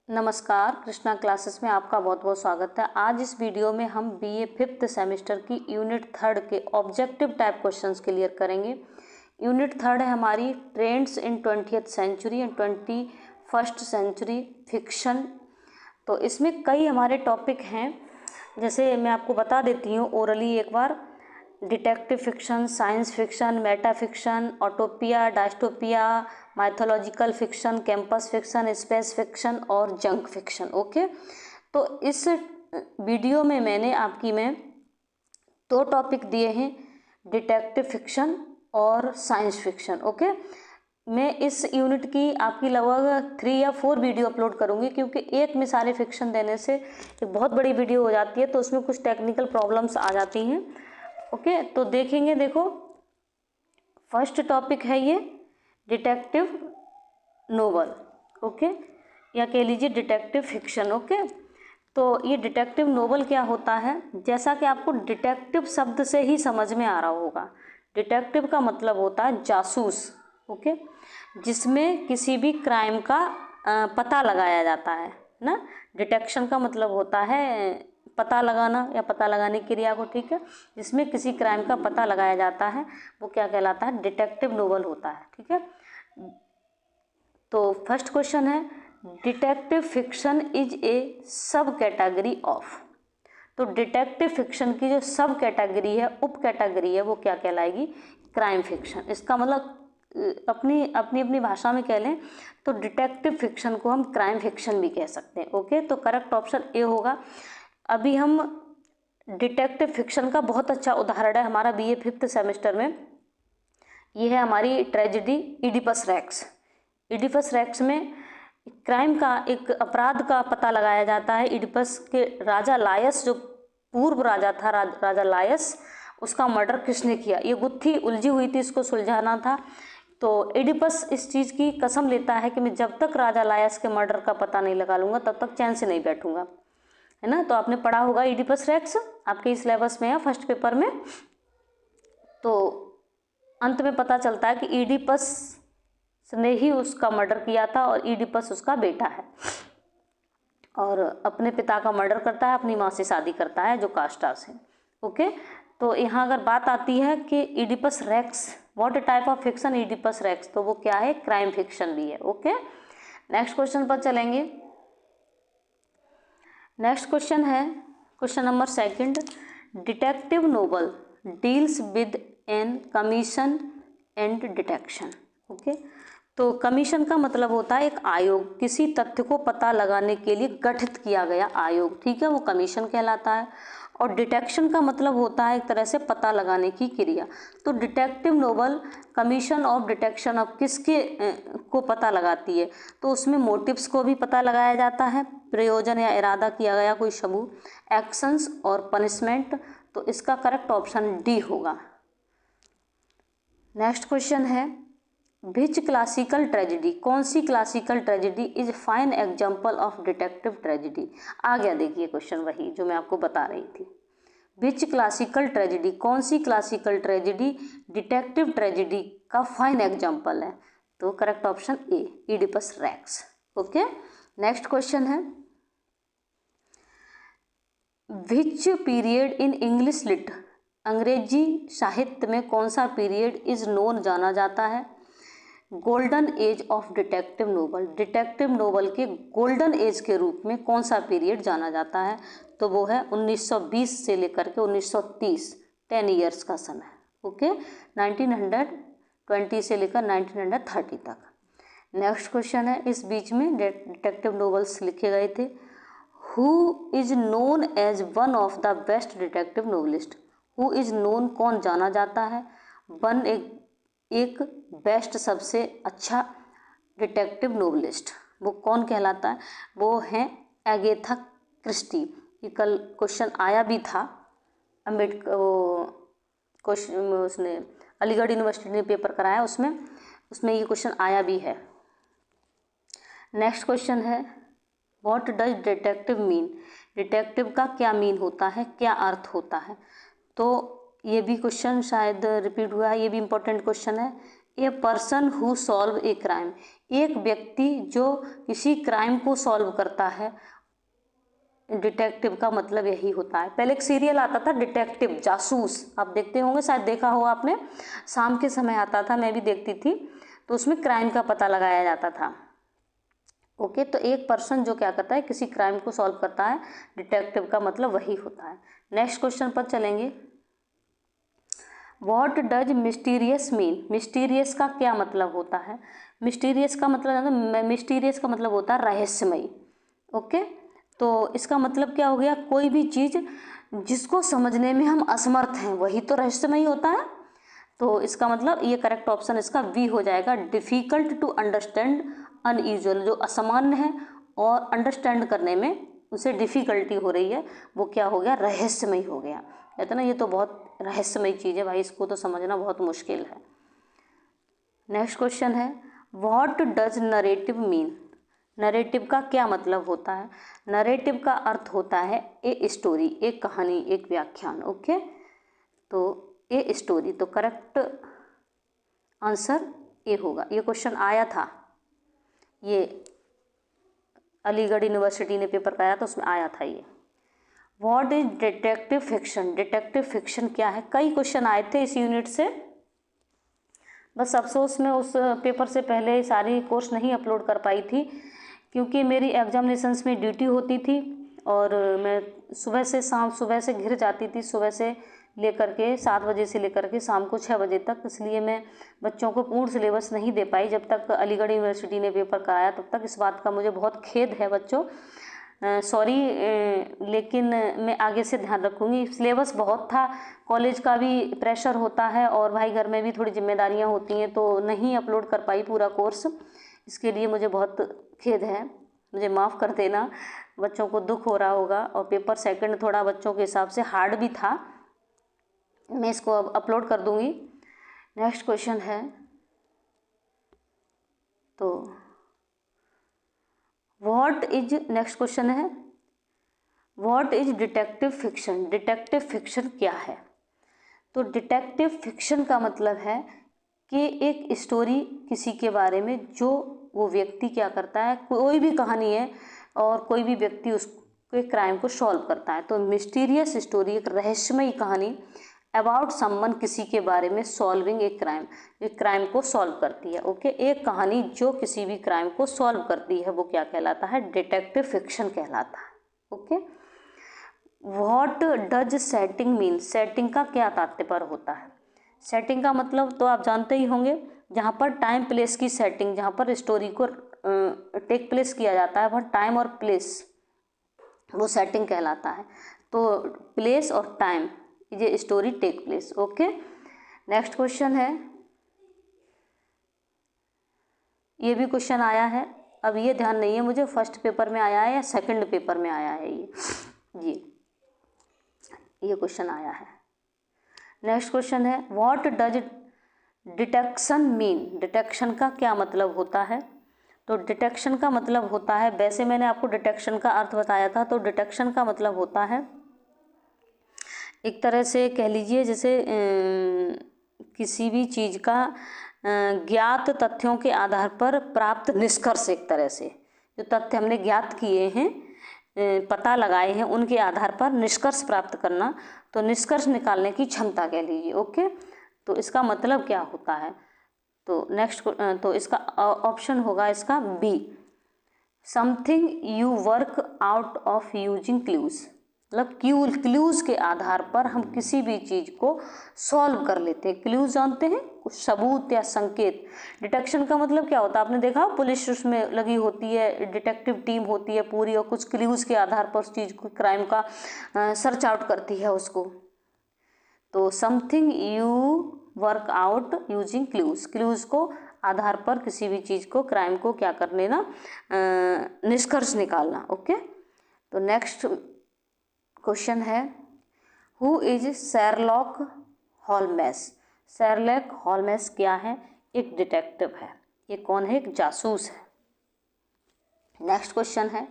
नमस्कार, कृष्णा क्लासेस में आपका बहुत बहुत स्वागत है। आज इस वीडियो में हम बीए 5th सेमेस्टर की यूनिट 3 के ऑब्जेक्टिव टाइप क्वेश्चंस क्लियर करेंगे। यूनिट 3 है हमारी trends in 20th century and 21st century fiction. तो इसमें कई हमारे टॉपिक हैं, जैसे मैं आपको बता देती हूँ ओरली एक बार। Detective fiction, science fiction, meta fiction, utopia, dystopia, mythological fiction, campus fiction, space fiction और जंक फिक्शन। ओके, तो इस वीडियो में मैंने में दो टॉपिक दिए हैं, डिटेक्टिव फिक्शन और साइंस फिक्शन। ओके, मैं इस यूनिट की आपकी लगभग 3 या 4 वीडियो अपलोड करूंगी, क्योंकि एक में सारे फिक्शन देने से एक बहुत बड़ी वीडियो हो जाती है, तो उसमें कुछ टेक्निकल प्रॉब्लम्स आ जाती हैं। ओके, तो देखेंगे। देखो, फर्स्ट टॉपिक है ये डिटेक्टिव नोवेल। ओके, या कह लीजिए डिटेक्टिव फिक्शन। ओके, तो ये डिटेक्टिव नोवेल क्या होता है, जैसा कि आपको डिटेक्टिव शब्द से ही समझ में आ रहा होगा। डिटेक्टिव का मतलब होता है जासूस। ओके, जिसमें किसी भी क्राइम का पता लगाया जाता है ना। डिटेक्शन का मतलब होता है पता लगाना या पता लगाने की क्रिया को, ठीक है, जिसमें किसी क्राइम का पता लगाया जाता है, वो क्या कहलाता है, डिटेक्टिव नोवेल होता है। ठीक है, तो फर्स्ट क्वेश्चन है, डिटेक्टिव फिक्शन इज ए सब कैटेगरी ऑफ। तो डिटेक्टिव फिक्शन की जो सब कैटेगरी है, उप कैटेगरी है, वो क्या कहलाएगी, क्राइम फिक्शन। इसका मतलब अपनी अपनी अपनी भाषा में कह लें तो डिटेक्टिव फिक्शन को हम क्राइम फिक्शन भी कह सकते हैं। ओके, तो करेक्ट ऑप्शन ए होगा। अभी हम डिटेक्टिव फिक्शन का बहुत अच्छा उदाहरण है हमारा बीए 5th सेमेस्टर में, ये है हमारी tragedy Oedipus Rex. Oedipus Rex में क्राइम का, एक अपराध का पता लगाया जाता है। इडिपस के राजा लायस, जो पूर्व राजा था, राजा लायस, उसका मर्डर किसने किया, ये गुत्थी उलझी हुई थी, इसको सुलझाना था। तो इडिपस इस चीज़ की कसम लेता है कि मैं जब तक राजा लायस के मर्डर का पता नहीं लगा लूँगा तब तक चैन से नहीं बैठूंगा, है ना। तो आपने पढ़ा होगा इडिपस रेक्स, आपके इस सिलेबस में है फर्स्ट पेपर में। तो अंत में पता चलता है कि इडिपस ने ही उसका मर्डर किया था और इडिपस उसका बेटा है, और अपने पिता का मर्डर करता है, अपनी माँ से शादी करता है जो कास्टा से। ओके, तो यहाँ अगर बात आती है कि Oedipus Rex what type of fiction Oedipus Rex, तो वो क्या है, क्राइम फिक्शन भी है। ओके, नेक्स्ट क्वेश्चन पर चलेंगे। नेक्स्ट क्वेश्चन है question number 2। Detective novel deals with an commission and detection. Okay, तो कमीशन का मतलब होता है एक आयोग, किसी तथ्य को पता लगाने के लिए गठित किया गया आयोग, ठीक है, वो कमीशन कहलाता है। और डिटेक्शन का मतलब होता है एक तरह से पता लगाने की क्रिया। तो detective novel commission of detection of किसके को पता लगाती है, तो उसमें मोटिव्स को भी पता लगाया जाता है, प्रयोजन या इरादा किया गया कोई सबूत, एक्शंस और पनिशमेंट। तो इसका करेक्ट ऑप्शन डी होगा। नेक्स्ट क्वेश्चन है, विच क्लासिकल ट्रेजेडी, कौन सी classical tragedy is fine example of detective tragedy. आ गया, देखिए क्वेश्चन वही जो मैं आपको बता रही थी। विच क्लासिकल ट्रेजेडी, कौन सी क्लासिकल ट्रेजेडी डिटेक्टिव ट्रेजेडी का फाइन एग्जाम्पल है, तो correct option A, Oedipus Rex. Okay, next question है, which period in English lit, अंग्रेजी साहित्य में कौन सा पीरियड इज नोन जाना जाता है, golden age of detective novel, detective novel के गोल्डन एज के रूप में कौन सा पीरियड जाना जाता है, तो वो है 1920 से लेकर के 1930, 10 ईयर्स का समय। ओके, 1920 से लेकर 1930 तक। नेक्स्ट क्वेश्चन है, इस बीच में डिटेक्टिव नोवेल्स लिखे गए थे। Who is known as one of the best detective novelist, who is known कौन जाना जाता है, वन एक बेस्ट सबसे अच्छा डिटेक्टिव नोवेलिस्ट, वो कौन कहलाता है, वो है एगेथा क्रिस्टी। ये कल क्वेश्चन आया भी था, अम्बेडकर वो क्वेश्चन उसने अलीगढ़ यूनिवर्सिटी ने पेपर कराया, उसमें ये क्वेश्चन आया भी है। नेक्स्ट क्वेश्चन है, what does detective mean, detective का क्या मीन होता है, क्या अर्थ होता है, तो ये भी क्वेश्चन शायद रिपीट हुआ है, ये भी इम्पोर्टेंट क्वेश्चन है। A person who solve a crime, एक व्यक्ति जो किसी क्राइम को सॉल्व करता है। डिटेक्टिव का मतलब यही होता है। पहले एक सीरियल आता था डिटेक्टिव, जासूस, आप देखते होंगे, शायद देखा हो आपने, शाम के समय आता था, मैं भी देखती थी। तो उसमें क्राइम का पता लगाया जाता था। ओके, तो एक पर्सन जो क्या करता है, किसी क्राइम को सॉल्व करता है, डिटेक्टिव का मतलब वही होता है। नेक्स्ट क्वेश्चन पर चलेंगे। What does mysterious mean, mysterious का क्या मतलब होता है? मिस्टीरियस का मतलब होता है रहस्यमयी। ओके, तो इसका मतलब क्या हो गया, कोई भी चीज़ जिसको समझने में हम असमर्थ हैं वही तो रहस्यमयी होता है। तो इसका मतलब ये करेक्ट ऑप्शन इसका बी हो जाएगा, डिफ़िकल्ट टू अंडरस्टैंड अनयूजुअल, जो असामान्य है और अंडरस्टैंड करने में उसे डिफ़िकल्टी हो रही है, वो क्या हो गया, रहस्यमयी हो गया। कहते ना ये तो बहुत रहस्यमयी चीज़ है भाई, इसको तो समझना बहुत मुश्किल है। नेक्स्ट क्वेश्चन है, what does narrative mean, narrative का क्या मतलब होता है? नरेटिव का अर्थ होता है ए स्टोरी, एक कहानी, एक व्याख्यान। ओके, तो ए स्टोरी, तो करेक्ट आंसर ए होगा। ये क्वेश्चन आया था, ये अलीगढ़ यूनिवर्सिटी ने पेपर कराया था, उसमें आया था ये। What is detective fiction, detective fiction क्या है? कई क्वेश्चन आए थे इस यूनिट से, बस अफसोस मैं उस पेपर से पहले सारी कोर्स नहीं अपलोड कर पाई थी, क्योंकि मेरी एग्जामिनेशंस में ड्यूटी होती थी और मैं सुबह से घिर जाती थी, सुबह से लेकर के 7 बजे से लेकर के शाम को 6 बजे तक, इसलिए मैं बच्चों को पूर्ण सिलेबस नहीं दे पाई। जब तक अलीगढ़ यूनिवर्सिटी ने पेपर कराया तब तक, इस बात का मुझे बहुत खेद है बच्चों, सॉरी, लेकिन मैं आगे से ध्यान रखूँगी। सिलेबस बहुत था, कॉलेज का भी प्रेशर होता है और भाई घर में भी थोड़ी जिम्मेदारियाँ होती हैं, तो नहीं अपलोड कर पाई पूरा कोर्स। इसके लिए मुझे बहुत खेद है, मुझे माफ़ कर देना, बच्चों को दुख हो रहा होगा। और पेपर सेकंड थोड़ा बच्चों के हिसाब से हार्ड भी था, मैं इसको अब अपलोड कर दूँगी। नेक्स्ट क्वेश्चन है, तो नेक्स्ट क्वेश्चन है, what is detective fiction, detective fiction क्या है? तो डिटेक्टिव फिक्शन का मतलब है कि एक स्टोरी किसी के बारे में, जो वो व्यक्ति क्या करता है, कोई भी कहानी है और कोई भी व्यक्ति उसके क्राइम को सॉल्व करता है। तो मिस्टीरियस स्टोरी, एक रहस्यमयी कहानी अबाउट समवन, किसी के बारे में, सॉल्विंग ए क्राइम, एक क्राइम को सॉल्व करती है। ओके, एक कहानी जो किसी भी क्राइम को सॉल्व करती है वो क्या कहलाता है, डिटेक्टिव फिक्शन कहलाता है। Okay, what does setting mean, setting का क्या तात्पर्य होता है? सेटिंग का मतलब तो आप जानते ही होंगे, जहाँ पर टाइम प्लेस की सेटिंग, जहाँ पर स्टोरी को टेक प्लेस किया जाता है, वहाँ टाइम और प्लेस वो सेटिंग कहलाता है। तो प्लेस और टाइम, ये story take place. Okay, next question है, ये भी क्वेश्चन आया है, अब ये ध्यान नहीं है मुझे फर्स्ट पेपर में आया है या सेकंड पेपर में आया है, ये क्वेश्चन आया है। नेक्स्ट क्वेश्चन है, what does detection mean, detection का क्या मतलब होता है? तो डिटेक्शन का मतलब होता है, वैसे मैंने आपको डिटेक्शन का अर्थ बताया था, तो डिटेक्शन का मतलब होता है एक तरह से कह लीजिए जैसे किसी भी चीज़ का ज्ञात तथ्यों के आधार पर प्राप्त निष्कर्ष, एक तरह से जो तथ्य हमने ज्ञात किए हैं, पता लगाए हैं, उनके आधार पर निष्कर्ष प्राप्त करना, तो निष्कर्ष निकालने की क्षमता कह लीजिए। ओके, तो इसका मतलब क्या होता है? तो नेक्स्ट, तो इसका ऑप्शन होगा इसका B, something you work out of using clues, मतलब क्लूज के आधार पर हम किसी भी चीज़ को सॉल्व कर लेते हैं। क्लूज जानते हैं, कुछ सबूत या संकेत। डिटेक्शन का मतलब क्या होता है, आपने देखा पुलिस उसमें लगी होती है, डिटेक्टिव टीम होती है पूरी, और कुछ क्लूज के आधार पर उस चीज़ को, क्राइम का सर्च आउट करती है उसको। तो something you work out using clues, clues को आधार पर किसी भी चीज़ को, क्राइम को क्या कर लेना, निष्कर्ष निकालना। ओके, तो नेक्स्ट क्वेश्चन है, हु इज शेरलॉक होल्मेस, शेरलॉक होल्मेस क्या है? एक डिटेक्टिव है, ये कौन है? एक जासूस है। नेक्स्ट क्वेश्चन है,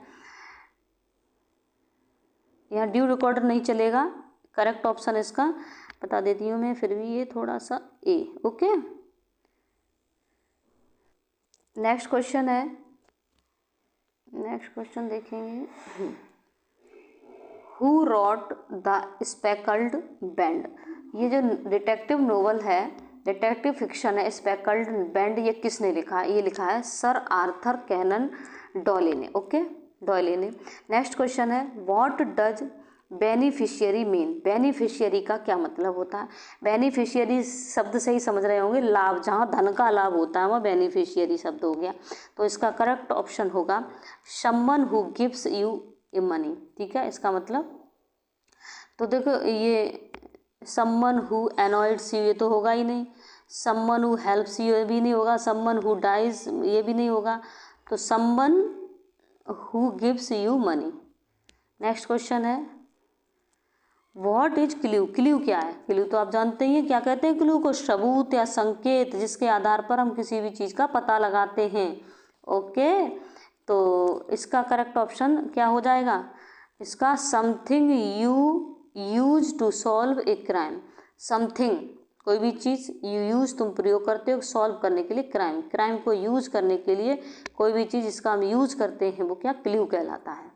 यहाँ ड्यू रिकॉर्डर नहीं चलेगा, करेक्ट ऑप्शन इसका बता देती हूँ मैं, फिर भी ये थोड़ा सा ए। ओके, नेक्स्ट क्वेश्चन है, नेक्स्ट क्वेश्चन देखेंगे, who rot the speckled band. ये जो डिटेक्टिव नोवेल है, डिटेक्टिव फिक्शन है स्पेकल्ड बैंड, ये किसने लिखा है? ये लिखा है सर आर्थर कैनन डॉयले ने। ओके, डॉयले ने। नेक्स्ट क्वेश्चन है, what does beneficiary mean. Beneficiary का क्या मतलब होता है? बेनिफिशियरी शब्द से ही समझ रहे होंगे लाभ, जहाँ धन का लाभ होता है वह बेनिफिशियरी शब्द हो गया। तो इसका करेक्ट ऑप्शन होगा someone who gives U a money. ठीक है, इसका मतलब तो देखो, ये समवन हु अनॉयड्स यू ये तो होगा ही नहीं, समवन हु हेल्प्स यू ये भी नहीं होगा, समवन हु डाइज ये भी नहीं होगा, तो someone who gives you money. Next question है, व्हाट इज क्लू। क्लू क्या है? क्लू तो आप जानते ही हैं, क्या कहते हैं क्लू को? सबूत या संकेत जिसके आधार पर हम किसी भी चीज़ का पता लगाते हैं। ओके, तो इसका करेक्ट ऑप्शन क्या हो जाएगा? इसका something you use to solve a crime. Something, कोई भी चीज़ यू यूज तुम प्रयोग करते हो सॉल्व करने के लिए क्राइम, क्राइम को यूज करने के लिए कोई भी चीज़ जिसका हम यूज करते हैं वो क्या? क्लू कहलाता है।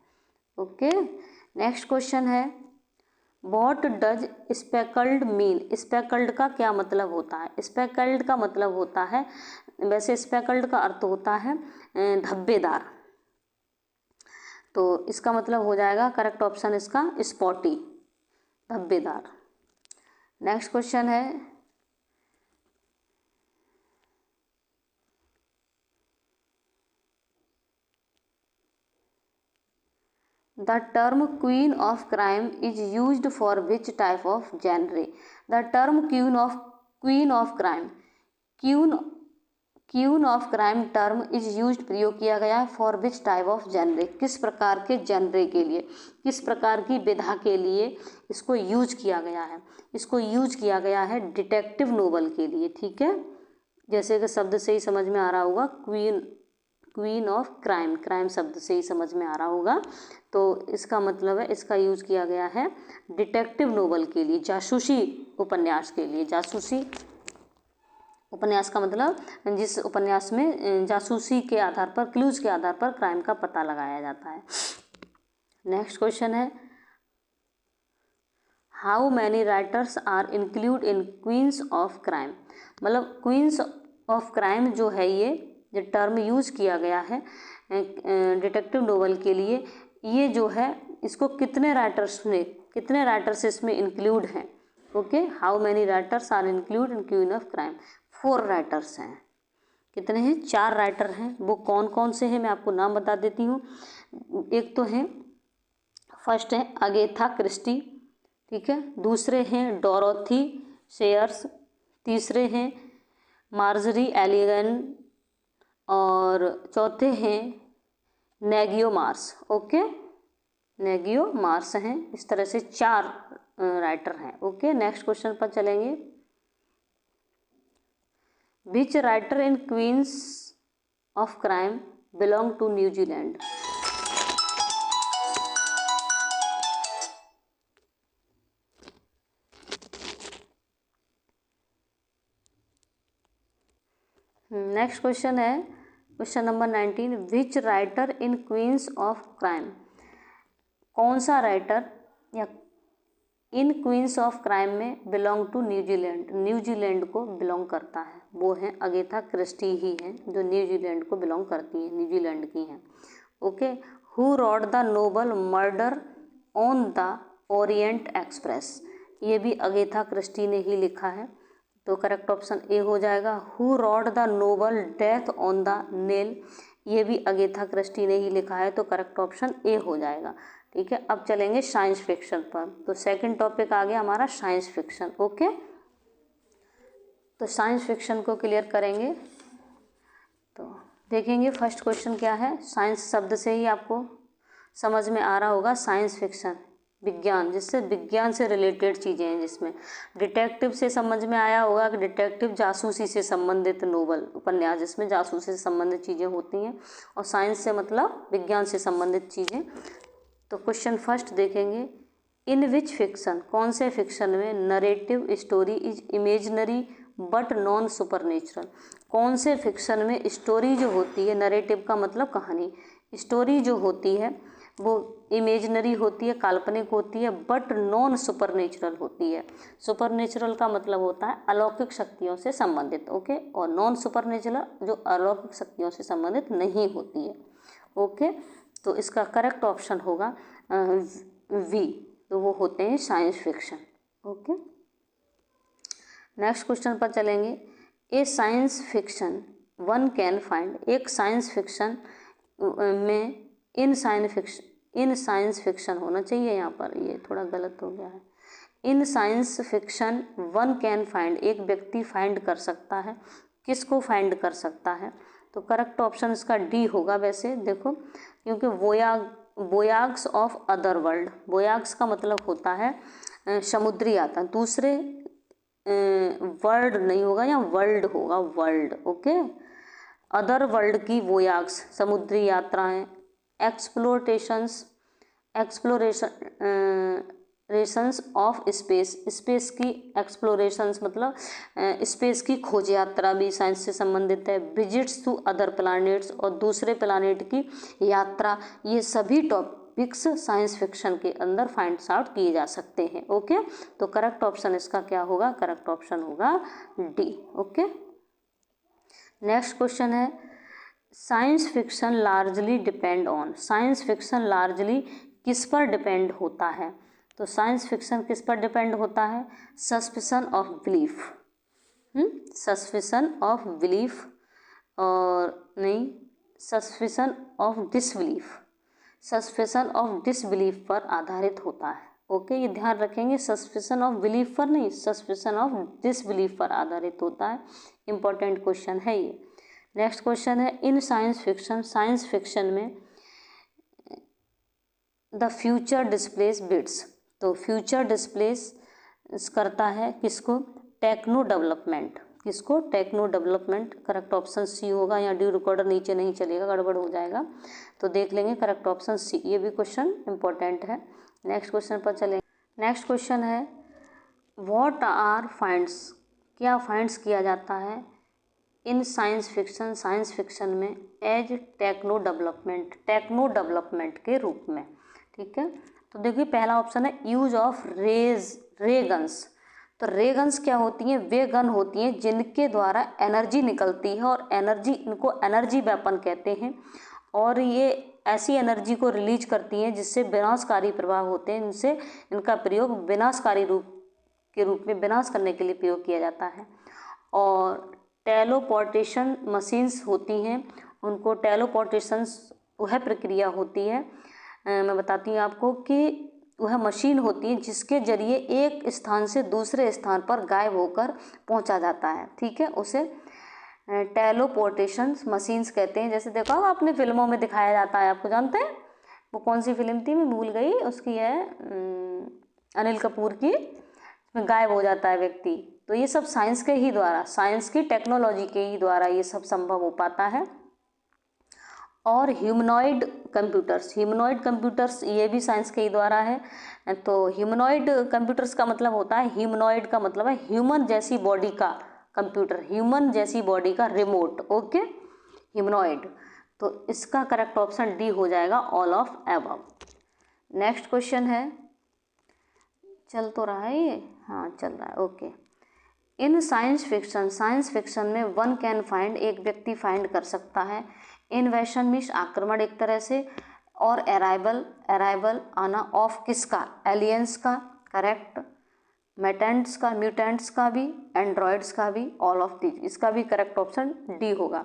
ओके, नेक्स्ट क्वेश्चन है, what does speckled mean. Speckled का क्या मतलब होता है? स्पेकल्ड का मतलब होता है, वैसे स्पेकल्ड का अर्थ होता है धब्बेदार, तो इसका मतलब हो जाएगा करेक्ट ऑप्शन इसका स्पॉटी, धब्बेदार। नेक्स्ट क्वेश्चन है, the term queen of crime is used for which type of genre. The term queen of crime, queen of crime term is used प्रयोग किया गया है for which type of genre. किस प्रकार के जेनरे के लिए, किस प्रकार की विधा के लिए इसको यूज किया गया है? इसको यूज किया गया है डिटेक्टिव नोवेल के लिए। ठीक है, जैसे कि शब्द से ही समझ में आ रहा होगा, क्वीन ऑफ क्राइम, क्राइम शब्द से ही समझ में आ रहा होगा, तो इसका मतलब है इसका यूज किया गया है डिटेक्टिव नोवेल के लिए, जासूसी उपन्यास के लिए। जासूसी उपन्यास का मतलब जिस उपन्यास में जासूसी के आधार पर, क्लूज के आधार पर क्राइम का पता लगाया जाता है। नेक्स्ट क्वेश्चन है, how many writers are include in queens of crime. मतलब क्वींस ऑफ क्राइम जो है, ये जो टर्म यूज किया गया है डिटेक्टिव नोवेल के लिए, ये जो है इसको कितने राइटर्स इसमें इंक्लूड हैं? Okay, how many writers are include in queen of crime. 4 writers हैं। कितने हैं? 4 राइटर हैं। वो कौन कौन से हैं मैं आपको नाम बता देती हूँ। एक तो हैं, फर्स्ट है अगेथा क्रिस्टी, ठीक है, दूसरे हैं डोरोथी शेयर्स, तीसरे हैं मार्जरी एलिगन, और चौथे हैं नेगियो मार्स। ओके, नेगियो मार्स हैं। इस तरह से 4 राइटर हैं। ओके, नेक्स्ट क्वेश्चन पर चलेंगे, which writer in queens of crime belong to New Zealand. Next question है question number 19, which writer in queens of crime. कौन सा राइटर या इन क्वींस ऑफ क्राइम में बिलोंग टू न्यूजीलैंड, न्यूजीलैंड को belong करता है? वो हैं अगेथा क्रिस्टी ही हैं जो न्यूजीलैंड को बिलोंग करती हैं, न्यूजीलैंड की हैं। Okay, who rot the novel murder on the Orient express. ये भी अगेथा क्रिस्टी ने ही लिखा है, तो करेक्ट ऑप्शन ए हो जाएगा। Who rot the novel death on the nail, ये भी अगेथा क्रिस्टी ने ही लिखा है, तो करेक्ट ऑप्शन ए हो जाएगा। ठीक है, अब चलेंगे साइंस फिक्शन पर। तो सेकंड टॉपिक आ गया हमारा साइंस फिक्शन। ओके, तो साइंस फिक्शन को क्लियर करेंगे। तो देखेंगे फर्स्ट क्वेश्चन क्या है। साइंस शब्द से ही आपको समझ में आ रहा होगा, साइंस फिक्शन विज्ञान, जिससे विज्ञान से रिलेटेड चीज़ें हैं, जिसमें डिटेक्टिव से समझ में आया होगा कि डिटेक्टिव जासूसी से संबंधित नोवेल उपन्यास, जिसमें जासूसी से संबंधित चीज़ें होती हैं, और साइंस से मतलब विज्ञान से संबंधित चीज़ें। तो क्वेश्चन फर्स्ट देखेंगे, इन विच फिक्शन, कौन से फिक्शन में narrative story is imaginary but non supernatural. कौन से फिक्शन में स्टोरी जो होती है, नरेटिव का मतलब कहानी, स्टोरी जो होती है वो इमेजिनरी होती है, काल्पनिक होती है, बट नॉन सुपरनेचुरल होती है। सुपरनेचुरल का मतलब होता है अलौकिक शक्तियों से संबंधित, ओके, और नॉन सुपरनेचुरल जो अलौकिक शक्तियों से संबंधित नहीं होती है, ओके। तो इसका करेक्ट ऑप्शन होगा वी, तो वो होते हैं science fiction, okay. Next question पर चलेंगे। ए science fiction one can find, एक साइंस फिक्शन में इन साइंस फिक्शन होना चाहिए, यहाँ पर ये थोड़ा गलत हो गया है। In science fiction one can find, एक व्यक्ति फाइंड कर सकता है, किसको फाइंड कर सकता है? तो करेक्ट ऑप्शन इसका डी होगा। वैसे देखो, क्योंकि वोयाग्स ऑफ अदर वर्ल्ड, वोयाग्स का मतलब होता है समुद्री यात्रा, दूसरे वर्ल्ड नहीं होगा, या वर्ल्ड होगा, वर्ल्ड, ओके। अदर वर्ल्ड की वोयाग्स समुद्री यात्राएं, एक्सप्लोरेशंस ऑफ स्पेस, स्पेस की एक्सप्लोरेशंस मतलब स्पेस की खोज यात्रा भी साइंस से संबंधित है। विजिट्स टू अदर प्लैनेट्स, और दूसरे प्लैनेट की यात्रा, ये सभी टॉपिक्स साइंस फिक्शन के अंदर फाइंड आउट किए जा सकते हैं, ओके। तो करेक्ट ऑप्शन इसका क्या होगा? करेक्ट ऑप्शन होगा डी, ओके। नेक्स्ट क्वेश्चन है science fiction largely depend on, science fiction largely किस पर डिपेंड होता है? तो साइंस फिक्शन किस पर डिपेंड होता है? Suspicion of belief, suspicion of belief, और नहीं, suspicion of disbelief, suspicion of disbelief पर आधारित होता है, ओके। ये ध्यान रखेंगे, सस्पिशन ऑफ बिलीफ पर नहीं, सस्पिशन ऑफ डिसबिलीफ पर आधारित होता है। इंपॉर्टेंट क्वेश्चन है ये। नेक्स्ट क्वेश्चन है in science fiction, science fiction में द फ्यूचर डिस्प्लेस बिट्स, तो फ्यूचर डिस्प्लेस करता है किसको? टेक्नो डेवलपमेंट, किसको? Techno development. Correct option C होगा, यहाँ डी रिकॉर्डर नीचे नहीं चलेगा, गड़बड़ हो जाएगा, तो देख लेंगे करेक्ट ऑप्शन सी। ये भी क्वेश्चन इंपॉर्टेंट है। नेक्स्ट क्वेश्चन पर चलेंगे। नेक्स्ट क्वेश्चन है व्हाट आर फाइंड्स, क्या फाइंड्स किया जाता है in science fiction, science fiction में as techno development, techno development के रूप में, ठीक है। तो देखिए पहला ऑप्शन है यूज ऑफ रे गन्स। तो रे गन्स क्या होती हैं? वे गन होती हैं जिनके द्वारा एनर्जी निकलती है, और एनर्जी, इनको एनर्जी वेपन कहते हैं, और ये ऐसी एनर्जी को रिलीज करती हैं जिससे विनाशकारी प्रभाव होते हैं, इनसे इनका प्रयोग विनाशकारी रूप में विनाश करने के लिए प्रयोग किया जाता है। और टेलोपोर्टेशन मशीन्स होती हैं, उनको टेलोपोर्टेशंस वह प्रक्रिया होती है, मैं बताती हूँ आपको कि वह मशीन होती है जिसके जरिए एक स्थान से दूसरे स्थान पर गायब होकर पहुंचा जाता है, ठीक है, उसे टेलोपोर्टेशन मशीन्स कहते हैं। जैसे देखो आपने फिल्मों में दिखाया जाता है, आपको जानते हैं वो कौन सी फिल्म थी, मैं भूल गई, उसकी है अनिल कपूर की, में गायब हो जाता है व्यक्ति। तो ये सब साइंस के ही द्वारा, साइंस की टेक्नोलॉजी के ही द्वारा ये सब संभव हो पाता है। और ह्यूमनॉइड कंप्यूटर्स ये भी साइंस के ही द्वारा है। तो ह्यूमनॉइड कंप्यूटर्स का मतलब होता है, ह्यूमनॉइड का मतलब है ह्यूमन जैसी बॉडी का कंप्यूटर, ह्यूमन जैसी बॉडी का रिमोट, ओके, ह्यूमनॉइड। तो इसका करेक्ट ऑप्शन डी हो जाएगा, all of above. Next question है, चल तो रहा है ये, हाँ चल रहा है, ओके। इन साइंस फिक्शन में वन कैन फाइंड, एक व्यक्ति फाइंड कर सकता है। इन्वेशन मीन्स आक्रमण एक तरह से, और अराइवल आना ऑफ किसका? एलियंस का, करेक्ट। म्यूटेंट्स का भी, एंड्रॉयड्स का भी, ऑल ऑफ दीज, इसका भी करेक्ट ऑप्शन डी होगा।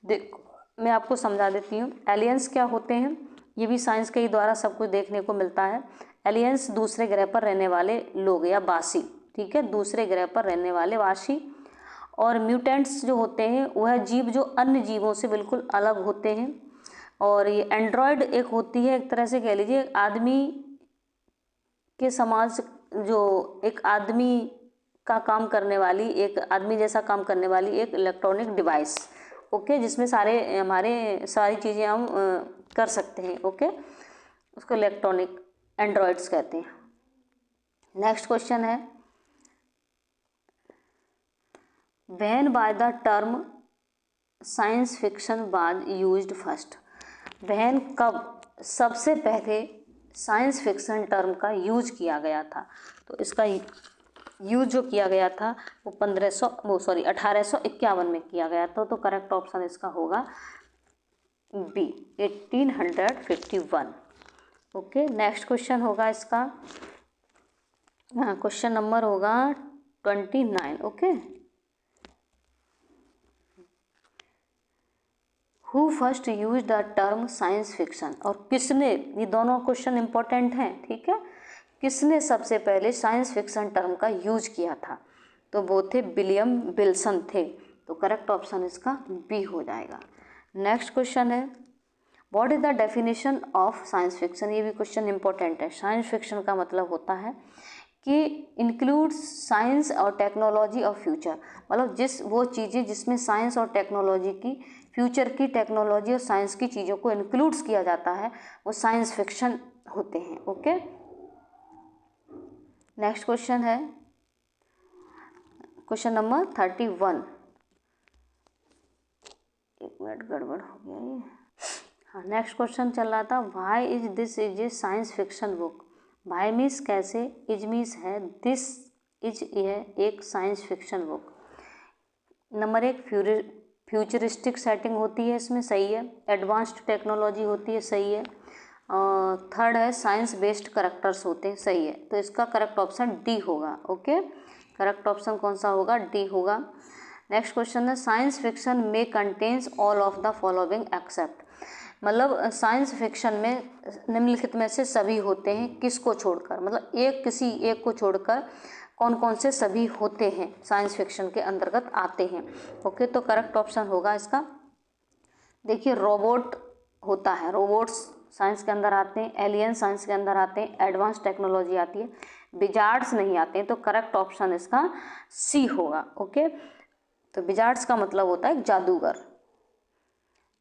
देखो मैं आपको समझा देती हूँ, एलियंस क्या होते हैं, ये भी साइंस के ही द्वारा सब कुछ देखने को मिलता है। एलियंस दूसरे ग्रह पर रहने वाले लोग या वासी, ठीक है, दूसरे ग्रह पर रहने वाले वासी। और म्यूटेंट्स जो होते हैं वह जीव जो अन्य जीवों से बिल्कुल अलग होते हैं। और ये एंड्रॉयड एक होती है, एक तरह से कह लीजिए आदमी के समाज, जो एक आदमी का काम करने वाली, एक आदमी जैसा काम करने वाली एक इलेक्ट्रॉनिक डिवाइस, ओके, जिसमें सारी चीज़ें हम कर सकते हैं, ओके, उसको इलेक्ट्रॉनिक एंड्रॉयड्स कहते हैं। नेक्स्ट क्वेश्चन है when by the term science fiction was used first. When कब सबसे पहले साइंस फिक्शन टर्म का यूज किया गया था। तो इसका यूज जो किया गया था वो 1851 में किया गया था। तो करेक्ट ऑप्शन इसका होगा बी 1851। ओके, नेक्स्ट क्वेश्चन होगा इसका, क्वेश्चन नंबर होगा 29। Okay, who first use the term science fiction. और किसने, ये दोनों क्वेश्चन इंपॉर्टेंट हैं, ठीक है, किसने सबसे पहले साइंस फिक्शन टर्म का यूज किया था। तो वो थे विलियम विल्सन थे। तो करेक्ट ऑप्शन इसका बी हो जाएगा। नेक्स्ट क्वेश्चन है, what is the definition of science fiction. ये भी क्वेश्चन इंपॉर्टेंट है। साइंस फिक्शन का मतलब होता है कि इंक्लूड्स साइंस और टेक्नोलॉजी ऑफ फ्यूचर, मतलब वो चीज़ें जिसमें साइंस और टेक्नोलॉजी की, फ्यूचर की टेक्नोलॉजी और साइंस की चीज़ों को इंक्लूड्स किया जाता है, वो साइंस फिक्शन होते हैं। ओके, नेक्स्ट क्वेश्चन है क्वेश्चन नंबर 31। एक मिनट, गड़बड़ हो गया ये। हाँ, नेक्स्ट क्वेश्चन चल रहा था, why is this is a science fiction book. Why means कैसे, इज मीन्स है, दिस इज यह एक science fiction book. Number 1 futuristic setting होती है इसमें, सही है। एडवांस्ड टेक्नोलॉजी होती है, सही है। थर्ड है साइंस बेस्ड करैक्टर्स होते हैं, सही है। तो इसका करेक्ट ऑप्शन डी होगा। ओके, करेक्ट ऑप्शन कौन सा होगा, डी होगा। नेक्स्ट क्वेश्चन है, साइंस फिक्शन में contains all of the following except. मतलब साइंस फिक्शन में निम्नलिखित में से सभी होते हैं, किसको छोड़कर, मतलब किसी एक को छोड़कर कौन कौन से सभी होते हैं, साइंस फिक्शन के अंतर्गत आते हैं। ओके, तो करेक्ट ऑप्शन होगा इसका, देखिए, रोबोट होता है, रोबोट्स साइंस के अंदर आते हैं, एलियन साइंस के अंदर आते हैं, एडवांस टेक्नोलॉजी आती है, विजार्ड्स नहीं आते हैं। तो करेक्ट ऑप्शन इसका सी होगा। ओके, तो विजार्ड्स का मतलब होता है जादूगर।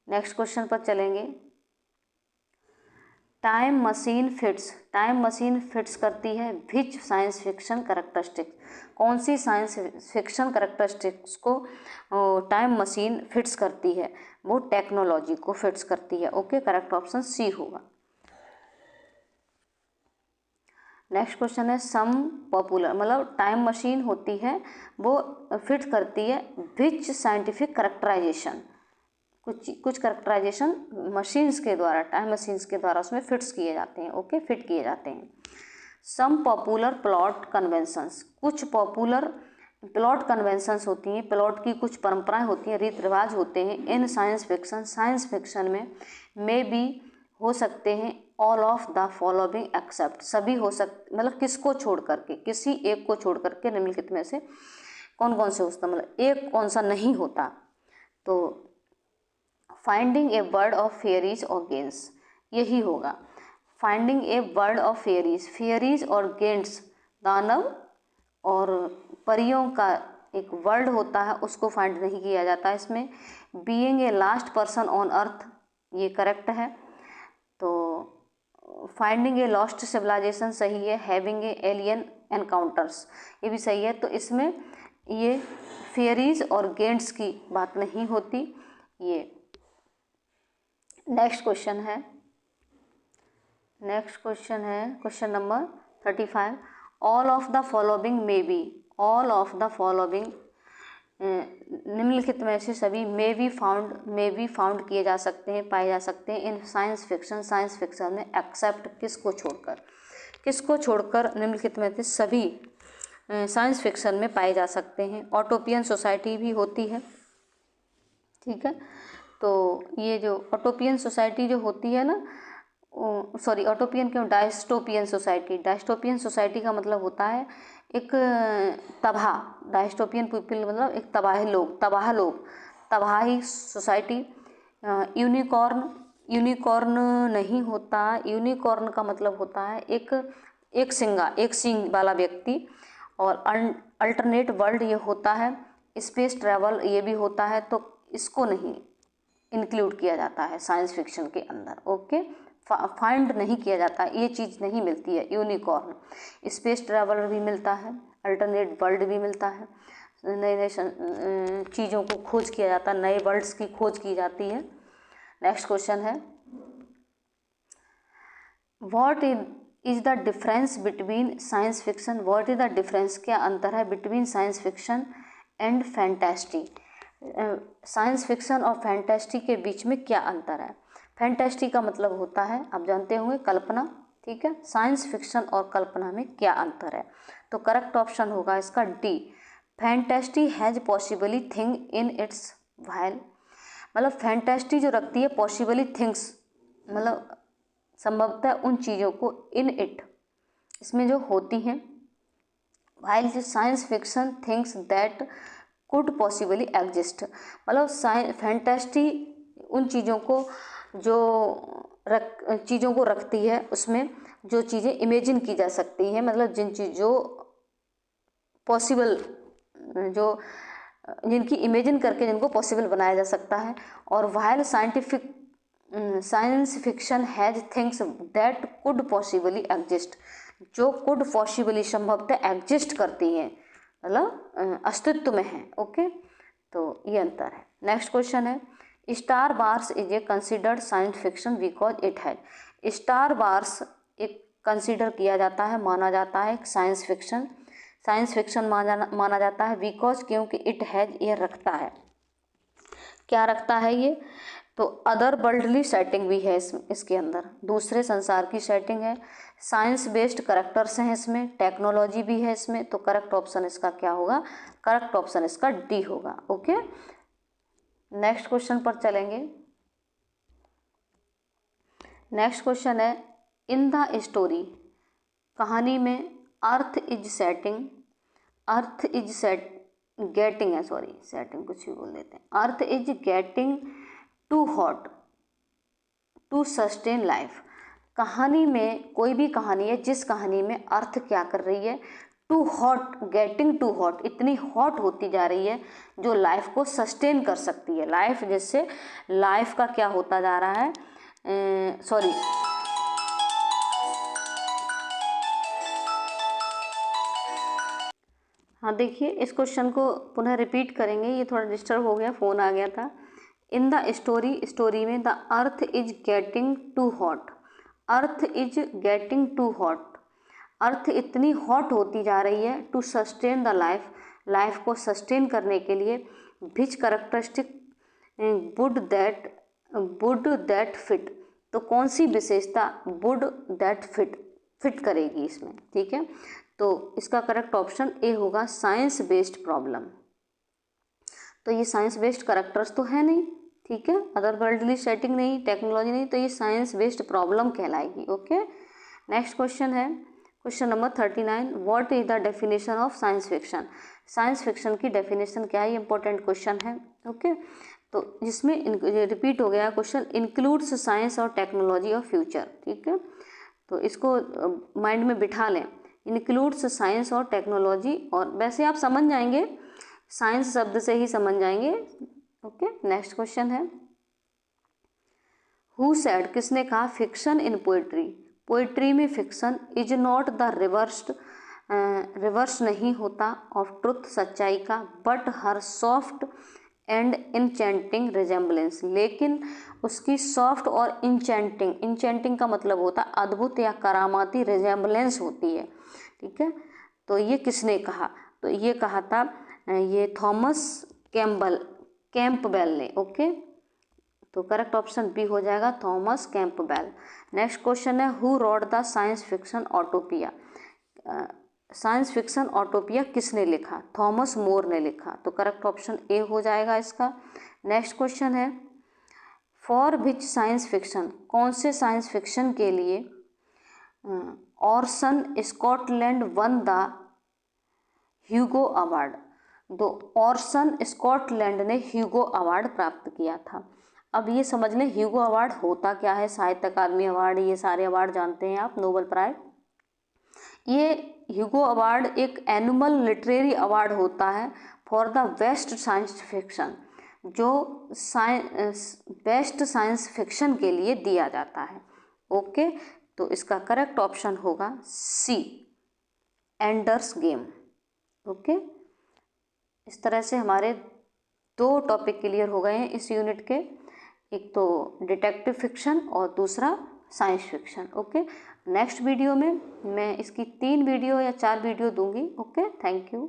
नेक्स्ट क्वेश्चन पर चलेंगे, टाइम मशीन फिट्स करती है विच साइंस फिक्शन करेक्टरिस्टिक्स। कौन सी साइंस फिक्शन करेक्टरिस्टिक्स को टाइम मशीन फिट्स करती है, वो टेक्नोलॉजी को फिट्स करती है। ओके, करेक्ट ऑप्शन सी होगा। नेक्स्ट क्वेश्चन है, सम पॉपुलर, मतलब टाइम मशीन होती है वो फिट करती है विच साइंटिफिक करेक्टराइजेशन, कुछ करेक्टराइजेशन मशीन्स के द्वारा, टाइम मशीन्स के द्वारा उसमें फिट्स किए जाते हैं। ओके, फिट किए जाते हैं। सम पॉपुलर प्लॉट कन्वेंशंस, कुछ पॉपुलर प्लॉट कन्वेंशंस होती हैं, प्लॉट की कुछ परंपराएं होती हैं, रीति रिवाज होते हैं इन साइंस फिक्शन में मे भी हो सकते हैं all of the following except, सभी हो सकते, मतलब किसको छोड़ करके, किसी एक को छोड़ करके निम्नलिखित में से कौन कौन से होता, मतलब एक कौन सा नहीं होता। तो finding a word of fairies और गेंट्स, यही होगा। Finding a word of fairies और गेंट्स, दानव और परियों का एक वर्ड होता है, उसको फाइंड नहीं किया जाता इसमें। Being a last person on earth, ये करेक्ट है। तो फाइंडिंग ए लॉस्ट सिविलाइजेशन सही है। हैविंग ए एलियन एनकाउंटर्स, ये भी सही है। तो इसमें ये फेयरीज और गेंट्स की बात नहीं होती। ये नेक्स्ट क्वेश्चन है question number 35। All of the following में बी, ऑल ऑफ द फॉलोइंग निम्नलिखित में से सभी मे बी फाउंड किए जा सकते हैं, पाए जा सकते हैं इन साइंस फिक्शन में, एक्सेप्ट किसको छोड़कर निम्नलिखित में से सभी साइंस फिक्शन में पाए जा सकते हैं। ऑटोपियन सोसाइटी भी होती है, ठीक है। तो ये जो ऑटोपियन सोसाइटी जो होती है ना, सॉरी ऑटोपियन क्यों, डायस्टोपियन सोसाइटी का मतलब होता है एक तबाह, डायस्टोपियन पीपल मतलब एक तबाही सोसाइटी। यूनिकॉर्न नहीं होता, यूनिकॉर्न का मतलब होता है एक सींग वाला व्यक्ति। और अल्टरनेट वर्ल्ड ये होता है, स्पेस ट्रैवल ये भी होता है। तो इसको नहीं इंक्लूड किया जाता है साइंस फिक्शन के अंदर। ओके, फाइंड नहीं किया जाता, ये चीज़ नहीं मिलती है यूनिकॉर्न। स्पेस ट्रैवलर भी मिलता है, अल्टरनेट वर्ल्ड भी मिलता है, नए नए चीज़ों को खोज किया जाता है, नए वर्ड्स की खोज की जाती है। नेक्स्ट क्वेश्चन है what is the difference between science fiction. What is the difference, क्या अंतर है between science fiction and fantasy. Science fiction और फैंटेस्टी के बीच में क्या अंतर है। फैंटेस्टी का मतलब होता है, आप जानते होंगे, कल्पना, ठीक है। साइंस फिक्शन और कल्पना में क्या अंतर है, तो करेक्ट ऑप्शन होगा इसका D, fantasy has possibly thing in its while. मतलब फैंटेस्टी जो रखती है पॉसिबली थिंग्स, मतलब संभवतः उन चीज़ों को, इन इट, इसमें जो होती हैं, वाइल जो science fiction things that could possibly exist. मतलब फैंटेस्टी उन चीज़ों को जो चीज़ों को रखती है, उसमें जो चीज़ें इमेजिन की जा सकती हैं, मतलब जिन चीज़ों पॉसिबल, जो जिनकी इमेजिन करके जिनको पॉसिबल बनाया जा सकता है। और while science fiction has things that could possibly exist, जो कुड पॉसिबली संभवतः एग्जिस्ट करती हैं, मतलब अस्तित्व में है। ओके, तो ये अंतर है। नेक्स्ट क्वेश्चन है star wars is a considered science fiction because it has. Star wars एक कंसिडर किया जाता है, माना जाता है साइंस फिक्शन माना जाता है बिकॉज, क्योंकि इट हैज, ये रखता है, क्या रखता है ये, तो अदर वर्ल्डली सेटिंग भी है इसके अंदर, दूसरे संसार की सेटिंग है, साइंस बेस्ड करेक्टर्स हैं इसमें, टेक्नोलॉजी भी है इसमें। तो करेक्ट ऑप्शन इसका क्या होगा, करेक्ट ऑप्शन इसका डी होगा। ओके, नेक्स्ट क्वेश्चन पर चलेंगे। नेक्स्ट क्वेश्चन है इन द स्टोरी, कहानी में अर्थ इज गेटिंग है, सॉरी सेटिंग कुछ भी बोल देते हैं, earth is getting too hot to sustain life. कहानी में, कोई भी कहानी है जिस कहानी में अर्थ क्या कर रही है, too hot, getting too hot, इतनी हॉट होती जा रही है जो लाइफ को सस्टेन कर सकती है। लाइफ जैसे लाइफ का क्या होता जा रहा है, सॉरी हाँ देखिए, इस क्वेश्चन को पुनः रिपीट करेंगे, ये थोड़ा डिस्टर्ब हो गया, फ़ोन आ गया था। इन द स्टोरी, स्टोरी में the earth is getting too hot, earth is getting too hot, earth इतनी हॉट होती जा रही है, to sustain the life, life को सस्टेन करने के लिए, which characteristic would that fit, तो कौन सी विशेषता वुड दैट फिट करेगी इसमें, ठीक है। तो इसका करेक्ट ऑप्शन ए होगा, साइंस बेस्ड प्रॉब्लम। तो ये साइंस बेस्ड करेक्टर्स तो है नहीं, ठीक है, अदर वर्ल्डली सेटिंग नहीं, टेक्नोलॉजी नहीं, तो ये साइंस बेस्ड प्रॉब्लम कहलाएगी। ओके, नेक्स्ट क्वेश्चन है question number 39, what is the definition of science fiction. Science fiction की डेफिनेशन क्या है, ये इंपॉर्टेंट क्वेश्चन है। ओके, तो जिसमें रिपीट हो गया क्वेश्चन, इंक्लूड्स साइंस और टेक्नोलॉजी और फ्यूचर, ठीक है। तो इसको माइंड में बिठा लें, इंक्लूड्स साइंस और टेक्नोलॉजी, और वैसे आप समझ जाएंगे, साइंस शब्द से ही समझ जाएंगे। ओके, नेक्स्ट क्वेश्चन है हु सेड, किसने कहा, फिक्शन इन पोइट्री, पोइट्री में fiction is not the reverse नहीं होता ऑफ ट्रुथ, सच्चाई का, but her soft and enchanting resemblance, लेकिन उसकी सॉफ्ट और इंचेंटिंग का मतलब होता है अद्भुत या करामाती रिजेम्बलेंस होती है, ठीक है। तो ये किसने कहा, तो ये कहा था ये थॉमस कैंपबेल ने। ओके, तो करेक्ट ऑप्शन बी हो जाएगा, थॉमस कैंपबेल। नेक्स्ट क्वेश्चन है who wrote the science fiction utopia, science fiction utopia किसने लिखा, थॉमस मोर ने लिखा। तो करेक्ट ऑप्शन ए हो जाएगा इसका। नेक्स्ट क्वेश्चन है फॉर विच साइंस फिक्शन, कौन से साइंस फिक्शन के लिए Orson Scotland one the Hugo award, तो ऑर्सन स्कॉटलैंड ने ह्यूगो अवार्ड प्राप्त किया था। अब ये समझ लें ह्यूगो अवार्ड होता क्या है, साहित्य अकादमी अवार्ड, ये सारे अवार्ड जानते हैं आप, नोबेल प्राइज। ये ह्यूगो अवार्ड एक एनुअल लिटरेरी अवार्ड होता है for the best science fiction, जो बेस्ट साइंस फिक्शन के लिए दिया जाता है। ओके, तो इसका करेक्ट ऑप्शन होगा सी, एंडर्स गेम। ओके, इस तरह से हमारे 2 टॉपिक क्लियर हो गए हैं इस यूनिट के, एक तो डिटेक्टिव फिक्शन और दूसरा science fiction. Okay, next video में मैं इसकी 3 वीडियो या 4 वीडियो दूंगी। Okay, thank you.